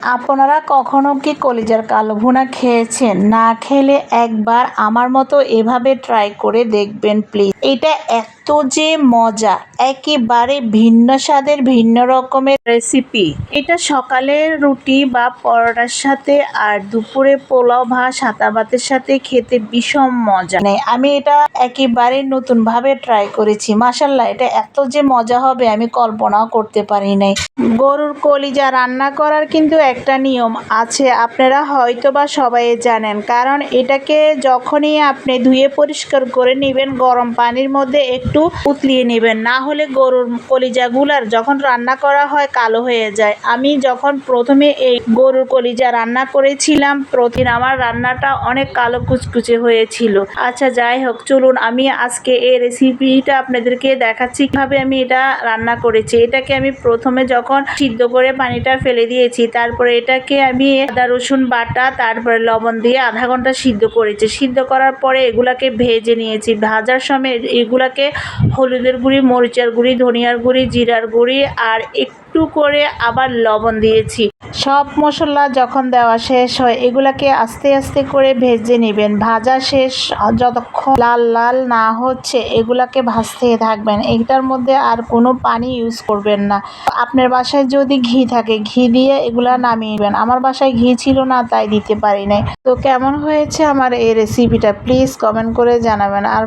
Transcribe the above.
আপনারা কখনো কি কলিজার কালো ভুনা খেয়েছেন? না খেলে একবার আমার মতো এভাবে ট্রাই করে দেখবেন প্লিজ। এটা এত যে মজা, একেবারে ভিন্ন স্বাদের ভিন্ন রকমের রেসিপি। এটা সকালের রুটি বা পরোটার সাথে আর দুপুরে পোলাও ভাত সাদা ভাতের সাথে খেতে ভীষণ মজা। আমি এটা একেবারে নতুন ভাবে ট্রাই করেছি। মাশাআল্লাহ, এটা এত যে মজা হবে আমি কল্পনাও করতে পারি নাই। গরুর কলিজা রান্না করার কিন্তু একটা নিয়ম আছে, আপনারা হয়তো বা সবাই জানেন। কারণ এটাকে যখনই আপনি ধুয়ে পরিষ্কার করে নেবেন, গরম পানির মধ্যে একটু উতলিয়ে নেবেন, না হলে গরুর কলিজাগুলার যখন রান্না করা হয় কালো হয়ে যায়। আমি যখন প্রথমে এই গরুর কলিজা রান্না করেছিলাম, প্রতিদিন আমার রান্নাটা অনেক কালো কুচকুচে হয়েছিল। আচ্ছা যাই হোক, চলুন আমি আজকে এই রেসিপিটা আপনাদেরকে দেখাচ্ছি কিভাবে আমি এটা রান্না করেছি। এটাকে আমি প্রথমে যখন সিদ্ধ করে পানিটা ফেলে দিয়েছি, তারপরে এটাকে আমি আদা রসুন বাটা তারপরে লবণ দিয়ে আধা ঘন্টা সিদ্ধ করেছি। সিদ্ধ করার পরে এগুলাকে ভেজে নিয়েছি। ভাজার সময় এগুলাকে হলুদের গুঁড়ি, মরিচের গুঁড়ি, ধনিয়ার গুঁড়ি, জিরার গুঁড়ি আর একটু করে আবার লবণ দিয়েছি। সব মশলা যখন দেওয়া শেষ হয় এগুলাকে আস্তে আস্তে করে ভেজে নেবেন। ভাজা শেষ যতক্ষণ লাল লাল না হচ্ছে এগুলাকে ভাজতে থাকবেন। এটার মধ্যে আর কোনো পানি ইউজ করবেন না। আপনার বাসায় যদি ঘি থাকে ঘি দিয়ে এগুলা নামিয়ে নেবেন। আমার বাসায় ঘি ছিল না তাই দিতে পারি নাই। তো কেমন হয়েছে আমার এই রেসিপিটা প্লিজ কমেন্ট করে জানাবেন। আর